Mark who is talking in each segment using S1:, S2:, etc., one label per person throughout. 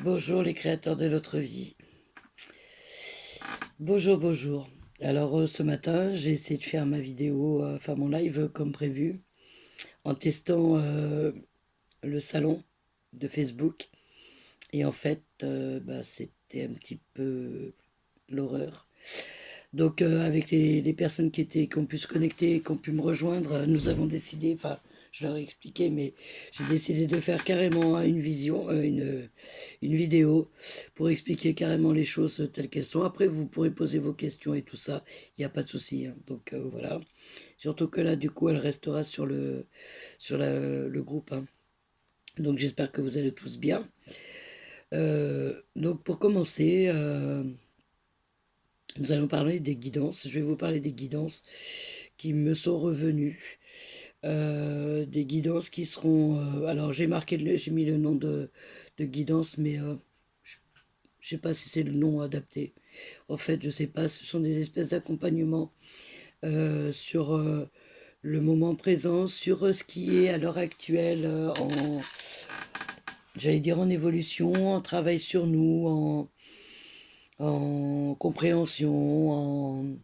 S1: Bonjour les créateurs de notre vie. Bonjour, bonjour. Alors ce matin, j'ai essayé de faire ma vidéo, enfin mon live comme prévu, en testant le salon de Facebook. Et en fait, c'était un petit peu l'horreur. Donc avec les personnes qui ont pu se connecter, qui ont pu me rejoindre, nous avons décidé, enfin je leur ai expliqué, mais j'ai décidé de faire carrément une vidéo pour expliquer carrément les choses telles qu'elles sont. Après vous pourrez poser vos questions et tout ça, il n'y a pas de souci, hein. Donc voilà. Surtout que là du coup elle restera sur le groupe, hein. Donc j'espère que vous allez tous bien. Donc pour commencer, nous allons parler des guidances. Je vais vous parler des guidances qui me sont revenues. Des guidances qui seront... alors j'ai mis le nom de guidance, mais je sais pas si c'est le nom adapté. En fait, je sais pas, ce sont des espèces d'accompagnement sur le moment présent, sur ce qui est à l'heure actuelle j'allais dire en évolution, en travail sur nous, en compréhension,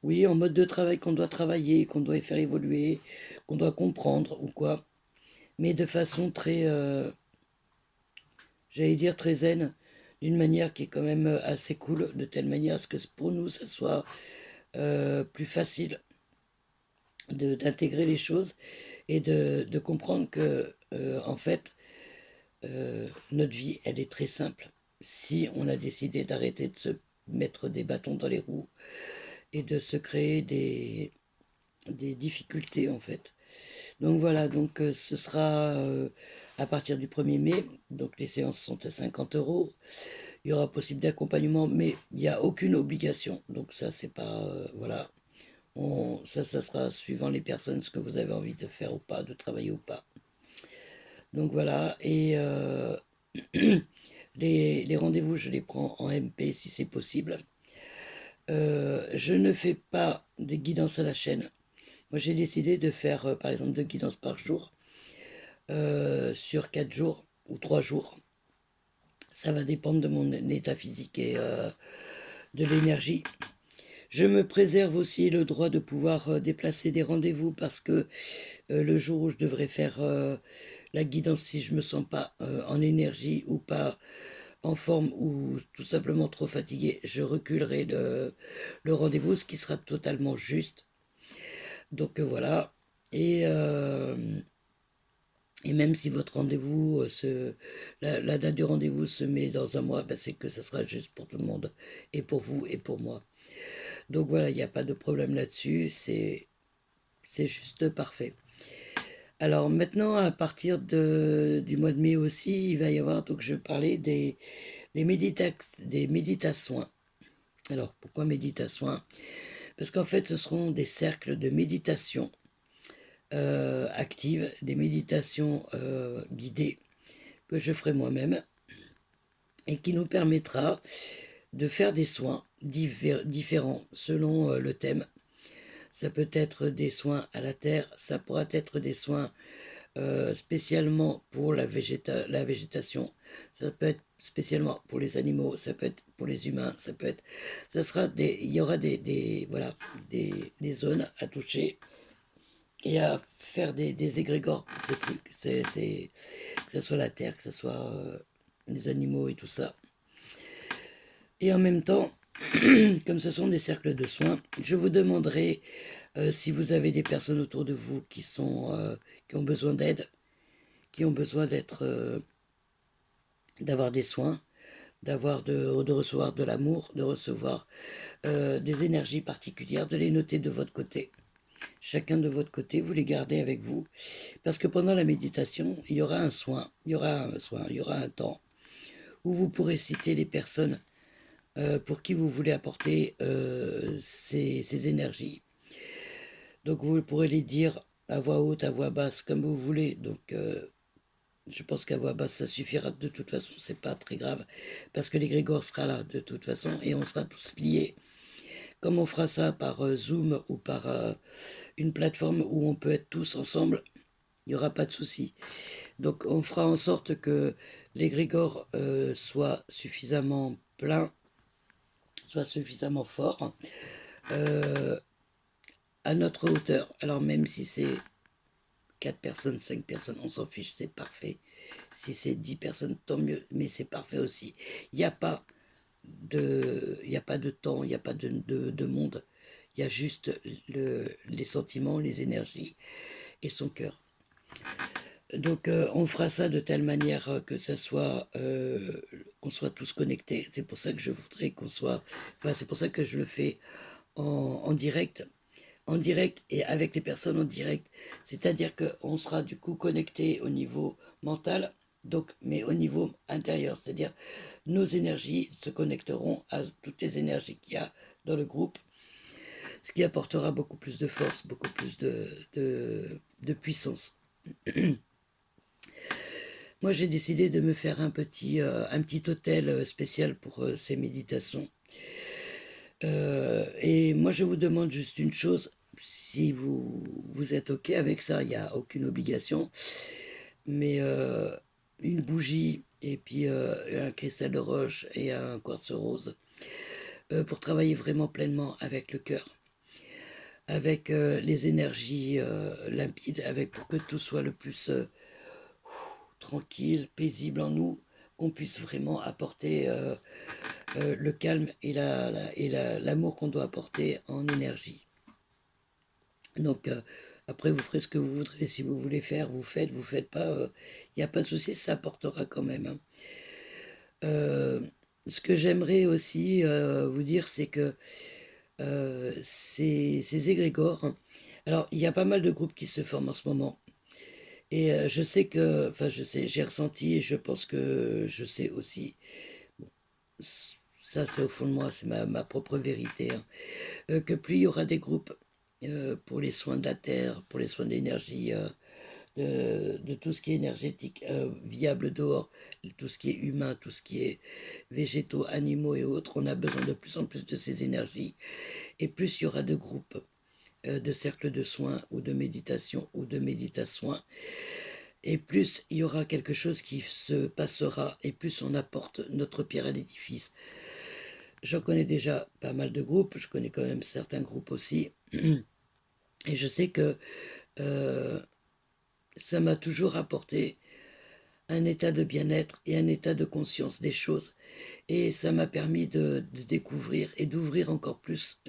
S1: oui, en mode de travail qu'on doit travailler, qu'on doit faire évoluer, qu'on doit comprendre ou quoi, mais de façon très, j'allais dire très zen, d'une manière qui est quand même assez cool, de telle manière à ce que pour nous, ça soit plus facile d'intégrer les choses et de comprendre que, en fait, notre vie, elle est très simple. Si on a décidé d'arrêter de se mettre des bâtons dans les roues et de se créer des difficultés, en fait. Donc voilà, donc ce sera à partir du 1er mai. Donc les séances sont à 50 €. Il y aura possible d'accompagnement, mais il n'y a aucune obligation. Donc ça, c'est pas... voilà. Ça sera suivant les personnes, ce que vous avez envie de faire ou pas, de travailler ou pas. Donc voilà, et les rendez-vous, je les prends en MP si c'est possible. Je ne fais pas des guidances à la chaîne. Moi, j'ai décidé de faire, par exemple, 2 guidances par jour, sur 4 jours ou 3 jours. Ça va dépendre de mon état physique et de l'énergie. Je me préserve aussi le droit de pouvoir déplacer des rendez-vous parce que le jour où je devrais faire la guidance, si je me sens pas en énergie ou pas en forme ou tout simplement trop fatigué, je reculerai le rendez-vous, ce qui sera totalement juste. Donc voilà. Et même si votre rendez-vous, la date du rendez-vous se met dans un mois, ben c'est que ça sera juste pour tout le monde, et pour vous et pour moi. Donc voilà, il n'y a pas de problème là-dessus, c'est juste parfait. Alors maintenant, à partir du mois de mai aussi, il va y avoir, donc je parlais des méditations. Alors pourquoi méditation? Parce qu'en fait, ce seront des cercles de méditation actives, des méditations guidées que je ferai moi-même et qui nous permettra de faire des soins différents selon le thème. Ça peut être des soins à la terre, ça pourra être des soins spécialement pour la végétation, ça peut être spécialement pour les animaux, ça peut être pour les humains, il y aura voilà, des zones à toucher et à faire des égrégores pour ces trucs, que ce soit la terre, que ce soit les animaux et tout ça. Et en même temps, comme ce sont des cercles de soins, je vous demanderai si vous avez des personnes autour de vous qui ont besoin d'aide, qui ont besoin d'avoir des soins, de recevoir de l'amour, de recevoir des énergies particulières, de les noter de votre côté. Chacun de votre côté, vous les gardez avec vous. Parce que pendant la méditation, il y aura un soin, il y aura un temps où vous pourrez citer les personnes pour qui vous voulez apporter ces énergies. Donc vous pourrez les dire à voix haute, à voix basse, comme vous voulez. Donc je pense qu'à voix basse, ça suffira de toute façon, c'est pas très grave. Parce que l'égrégore sera là de toute façon et on sera tous liés. Comme on fera ça par Zoom ou par une plateforme où on peut être tous ensemble, il n'y aura pas de souci. Donc on fera en sorte que l'égrégore soit suffisamment plein, soit suffisamment fort, à notre hauteur. Alors même si c'est 4 personnes, 5 personnes, on s'en fiche, c'est parfait. Si c'est 10 personnes, tant mieux, mais c'est parfait aussi. Il n'y a pas il n'y a pas de temps, il n'y a pas de monde. Il y a juste les sentiments, les énergies et son cœur. Donc on fera ça de telle manière que ça soit qu'on soit tous connectés. C'est pour ça que je voudrais qu'on soit. Enfin, c'est pour ça que je le fais en direct. En direct et avec les personnes en direct. C'est-à-dire qu'on sera du coup connecté au niveau mental, donc, mais au niveau intérieur. C'est-à-dire nos énergies se connecteront à toutes les énergies qu'il y a dans le groupe, ce qui apportera beaucoup plus de force, beaucoup plus de puissance. Moi, j'ai décidé de me faire un petit hôtel spécial pour ces méditations. Et moi, je vous demande juste une chose, si vous êtes OK avec ça, il n'y a aucune obligation, mais une bougie et puis un cristal de roche et un quartz rose pour travailler vraiment pleinement avec le cœur, avec les énergies limpides, avec pour que tout soit le plus tranquille, paisible en nous, qu'on puisse vraiment apporter le calme et l'amour qu'on doit apporter en énergie. Donc après vous ferez ce que vous voudrez, si vous voulez faire, vous faites pas, il n'y a pas de souci, ça apportera quand même. Hein. Ce que j'aimerais aussi vous dire, c'est que ces égrégores, hein, alors il y a pas mal de groupes qui se forment en ce moment. Et je sais que, enfin je sais, j'ai ressenti et je pense que je sais aussi, ça c'est au fond de moi, c'est ma propre vérité, hein, que plus il y aura des groupes pour les soins de la terre, pour les soins de l'énergie, de tout ce qui est énergétique viable dehors, tout ce qui est humain, tout ce qui est végétaux, animaux et autres, on a besoin de plus en plus de ces énergies. Et plus il y aura de groupes, de cercles de soins ou de méditation ou de méditasoins, et plus il y aura quelque chose qui se passera, et plus on apporte notre pierre à l'édifice. J'en connais déjà pas mal de groupes, je connais quand même certains groupes aussi, et je sais que euh, ça m'a toujours apporté un état de bien-être et un état de conscience des choses. Et ça m'a permis de découvrir et d'ouvrir encore plus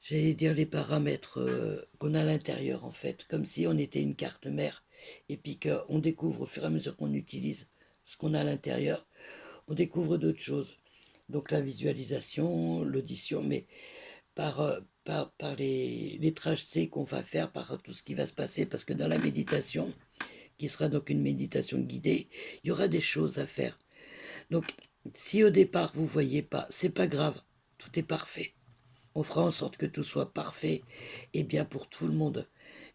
S1: j'allais dire les paramètres qu'on a à l'intérieur en fait, comme si on était une carte mère et puis qu'on découvre au fur et à mesure qu'on utilise ce qu'on a à l'intérieur, on découvre d'autres choses. Donc la visualisation, l'audition, mais par les trajets qu'on va faire, par tout ce qui va se passer, parce que dans la méditation, qui sera donc une méditation guidée, il y aura des choses à faire. Donc, si au départ vous voyez pas, c'est pas grave, tout est parfait. On fera en sorte que tout soit parfait et bien pour tout le monde.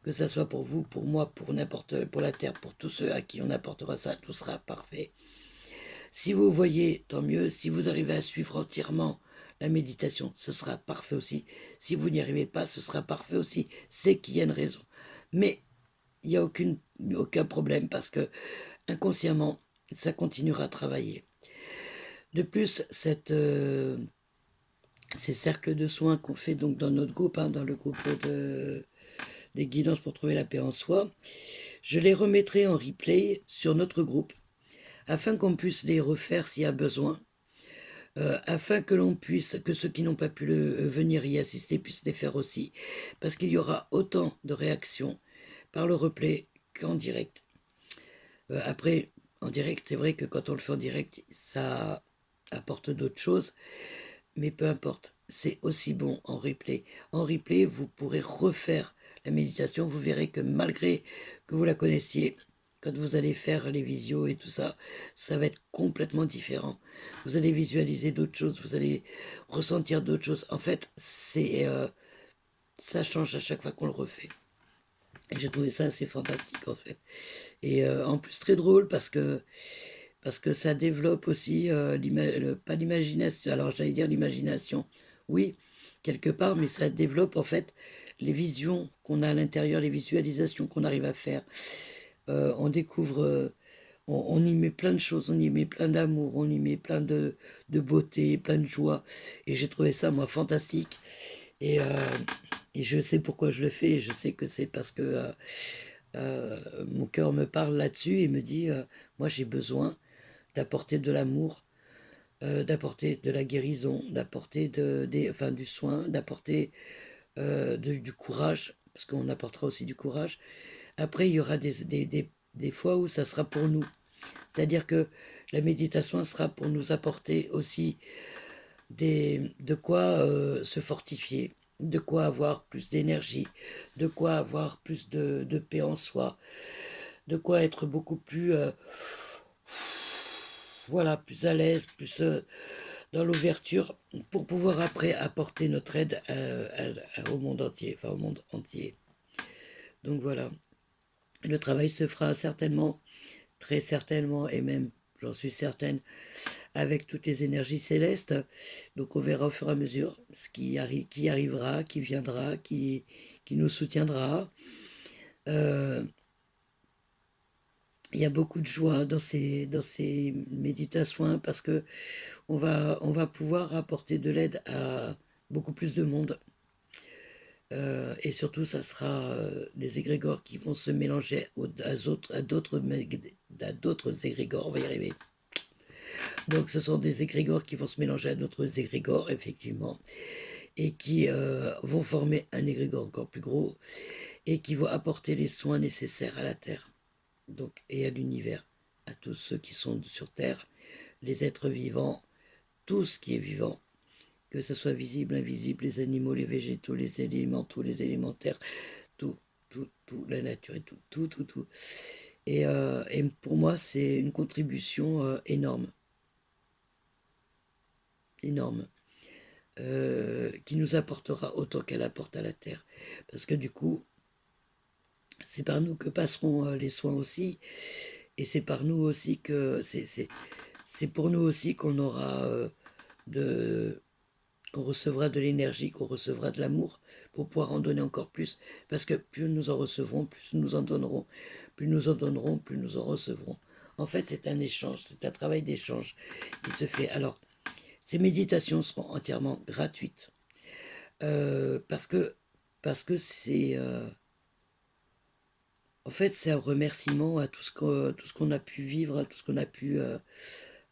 S1: Que ça soit pour vous, pour moi, pour n'importe, pour la terre, pour tous ceux à qui on apportera ça, tout sera parfait. Si vous voyez, tant mieux. Si vous arrivez à suivre entièrement la méditation, ce sera parfait aussi. Si vous n'y arrivez pas, ce sera parfait aussi. C'est qu'il y a une raison. Mais il n'y a aucun problème parce que inconsciemment, ça continuera à travailler. De plus, ces cercles de soins qu'on fait donc dans notre groupe, hein, dans le groupe des guidances pour trouver la paix en soi, je les remettrai en replay sur notre groupe afin qu'on puisse les refaire s'il y a besoin, afin que l'on puisse, que ceux qui n'ont pas pu venir y assister puissent les faire aussi, parce qu'il y aura autant de réactions par le replay qu'en direct. Après, en direct, c'est vrai que quand on le fait en direct, ça apporte d'autres choses, mais peu importe, c'est aussi bon en replay. En replay, vous pourrez refaire la méditation, vous verrez que malgré que vous la connaissiez, quand vous allez faire les visios et tout ça, ça va être complètement différent. Vous allez visualiser d'autres choses, vous allez ressentir d'autres choses. En fait, ça change à chaque fois qu'on le refait. Et j'ai trouvé ça assez fantastique en fait. Et en plus très drôle parce que ça développe aussi pas l'imagination, alors j'allais dire l'imagination, oui, quelque part, mais ça développe en fait les visions qu'on a à l'intérieur, les visualisations qu'on arrive à faire, on découvre, on y met plein de choses, on y met plein d'amour, on y met plein de beauté, plein de joie. Et j'ai trouvé ça, moi, fantastique. Et, euh, et je sais pourquoi je le fais. Et je sais que c'est parce que mon cœur me parle là-dessus et me dit, moi, j'ai besoin d'apporter de l'amour, d'apporter de la guérison, d'apporter enfin, du soin, d'apporter du courage, parce qu'on apportera aussi du courage. Après, il y aura des fois où ça sera pour nous. C'est-à-dire que la méditation sera pour nous apporter aussi de quoi se fortifier, de quoi avoir plus d'énergie, de quoi avoir plus de paix en soi, de quoi être beaucoup plus, voilà, plus à l'aise, plus dans l'ouverture, pour pouvoir après apporter notre aide au monde entier, enfin au monde entier. Donc voilà, le travail se fera certainement, très certainement, et même j'en suis certaine, avec toutes les énergies célestes. Donc on verra au fur et à mesure ce qui arrivera, qui viendra, qui nous soutiendra. Euh, il y a beaucoup de joie dans ces méditations parce que on va pouvoir apporter de l'aide à beaucoup plus de monde. Et surtout, ça sera des égrégores qui vont se mélanger à d'autres égrégores, on va y arriver. Donc ce sont des égrégores qui vont se mélanger à d'autres égrégores, effectivement, et qui vont former un égrégore encore plus gros, et qui vont apporter les soins nécessaires à la Terre, donc, et à l'univers, à tous ceux qui sont sur Terre, les êtres vivants, tout ce qui est vivant, que ce soit visible, invisible, les animaux, les végétaux, les élémentaux, les élémentaires, tout, tout, la nature et tout. Et pour moi, c'est une contribution énorme, énorme, qui nous apportera autant qu'elle apporte à la Terre. Parce que du coup, c'est par nous que passeront les soins aussi, et c'est par nous aussi que c'est pour nous aussi qu'on aura de qu'on recevra de l'énergie, qu'on recevra de l'amour pour pouvoir en donner encore plus. Parce que plus nous en recevrons, plus nous en donnerons. Plus nous en donnerons, plus nous en recevrons. En fait, c'est un échange, c'est un travail d'échange qui se fait. Alors, ces méditations seront entièrement gratuites parce que c'est en fait c'est un remerciement à tout ce qu'on a pu vivre, à tout ce qu'on a pu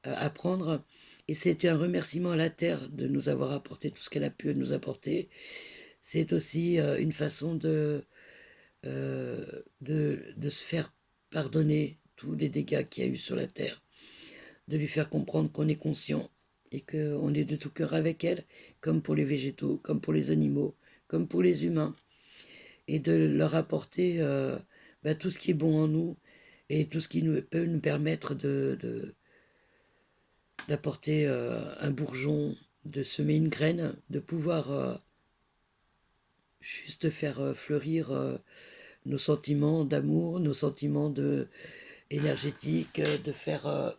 S1: apprendre. Et c'est un remerciement à la Terre de nous avoir apporté tout ce qu'elle a pu nous apporter. C'est aussi une façon de se faire pardonner tous les dégâts qu'il y a eu sur la Terre, de lui faire comprendre qu'on est conscient et qu'on est de tout cœur avec elle, comme pour les végétaux, comme pour les animaux, comme pour les humains, et de leur apporter tout ce qui est bon en nous et tout ce qui peut nous permettre d'apporter un bourgeon, de semer une graine, de pouvoir juste faire fleurir nos sentiments d'amour, nos sentiments énergétiques, de faire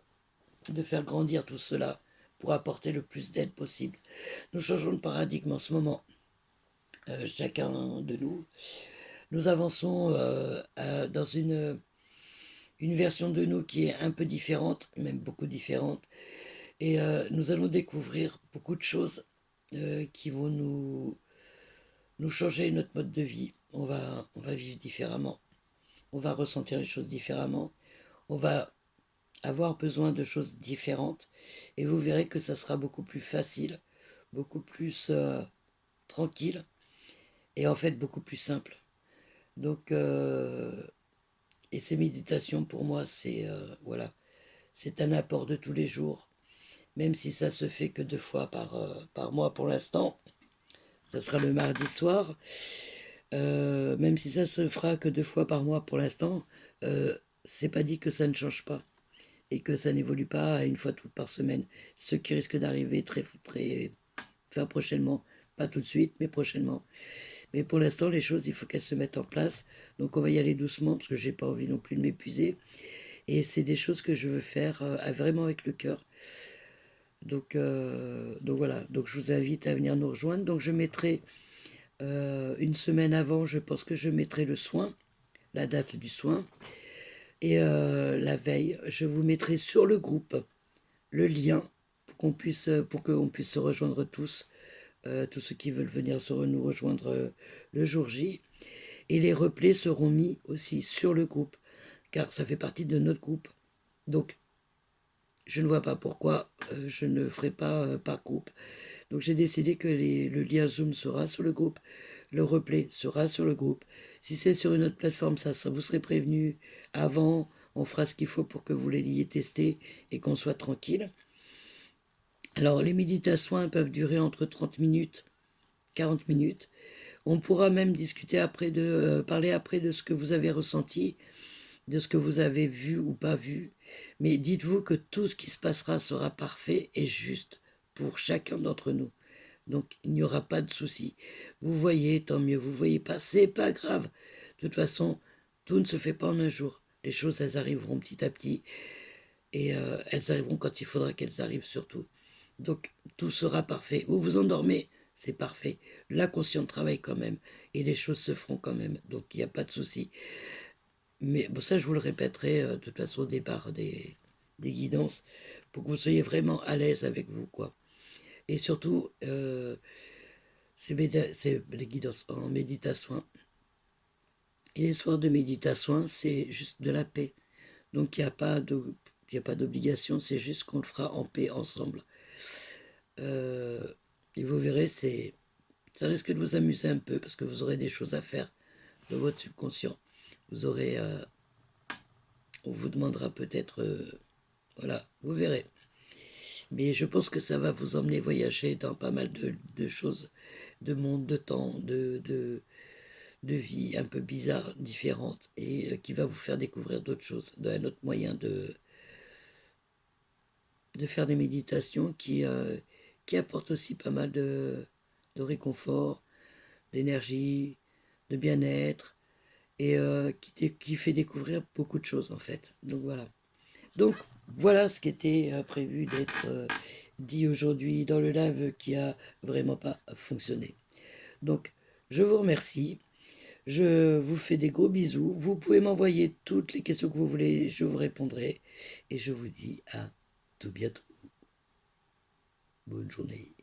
S1: grandir tout cela pour apporter le plus d'aide possible. Nous changeons de paradigme en ce moment, chacun de nous. Nous avançons dans une version de nous qui est un peu différente, même beaucoup différente, et nous allons découvrir beaucoup de choses qui vont nous changer notre mode de vie. On va vivre différemment, on va ressentir les choses différemment, on va avoir besoin de choses différentes, et vous verrez que ça sera beaucoup plus facile, beaucoup plus tranquille, et en fait beaucoup plus simple. Donc, et ces méditations pour moi, c'est voilà, c'est un apport de tous les jours, même si ça se fait que 2 fois par mois pour l'instant. Ça sera le mardi soir. Même si ça se fera que 2 fois par mois pour l'instant, c'est pas dit que ça ne change pas et que ça n'évolue pas à une fois toutes par semaine. Ce qui risque d'arriver très, enfin prochainement, pas tout de suite, mais prochainement. Mais pour l'instant, les choses, il faut qu'elles se mettent en place. Donc on va y aller doucement parce que j'ai pas envie non plus de m'épuiser. Et c'est des choses que je veux faire vraiment avec le cœur. Donc voilà. Donc je vous invite à venir nous rejoindre. Donc je mettrai Une semaine avant, je pense que je mettrai le soin, la date du soin. Et la veille, je vous mettrai sur le groupe le lien pour qu'on puisse se rejoindre tous ceux qui veulent venir nous rejoindre le jour J. Et les replays seront mis aussi sur le groupe, car ça fait partie de notre groupe. Donc, je ne vois pas pourquoi je ne ferai pas par groupe. Donc, j'ai décidé que le lien Zoom sera sur le groupe, le replay sera sur le groupe. Si c'est sur une autre plateforme, vous serez prévenu avant. On fera ce qu'il faut pour que vous l'ayez testé et qu'on soit tranquille. Alors, les méditations peuvent durer entre 30 minutes, 40 minutes. On pourra même discuter parler après de ce que vous avez ressenti, de ce que vous avez vu ou pas vu. Mais dites-vous que tout ce qui se passera sera parfait et juste pour chacun d'entre nous. Donc, il n'y aura pas de souci. Vous voyez, tant mieux. Vous voyez pas, c'est pas grave. De toute façon, tout ne se fait pas en un jour. Les choses, elles arriveront petit à petit. Et elles arriveront quand il faudra qu'elles arrivent surtout. Donc, tout sera parfait. Vous vous endormez, c'est parfait. L'inconscient travaille quand même. Et les choses se feront quand même. Donc, il n'y a pas de souci. Mais bon, ça, je vous le répéterai de toute façon au départ des guidances pour que vous soyez vraiment à l'aise avec vous, quoi. Et surtout, c'est les guidances en méditation. Et les soirs de méditation, c'est juste de la paix. Donc, il n'y a pas d'obligation, c'est juste qu'on le fera en paix ensemble. Et vous verrez, ça risque de vous amuser un peu parce que vous aurez des choses à faire de votre subconscient. Vous aurez, on vous demandera peut-être, voilà, vous verrez. Mais je pense que ça va vous emmener voyager dans pas mal de choses, de monde, de temps, de vie un peu bizarres, différentes, et qui va vous faire découvrir d'autres choses, un autre moyen de faire des méditations qui apportent aussi pas mal de réconfort, d'énergie, de bien-être, et qui fait découvrir beaucoup de choses en fait. Donc voilà. Donc voilà ce qui était prévu d'être dit aujourd'hui dans le live qui a vraiment pas fonctionné. Donc je vous remercie. Je vous fais des gros bisous. Vous pouvez m'envoyer toutes les questions que vous voulez, je vous répondrai. Et je vous dis à tout bientôt. Bonne journée.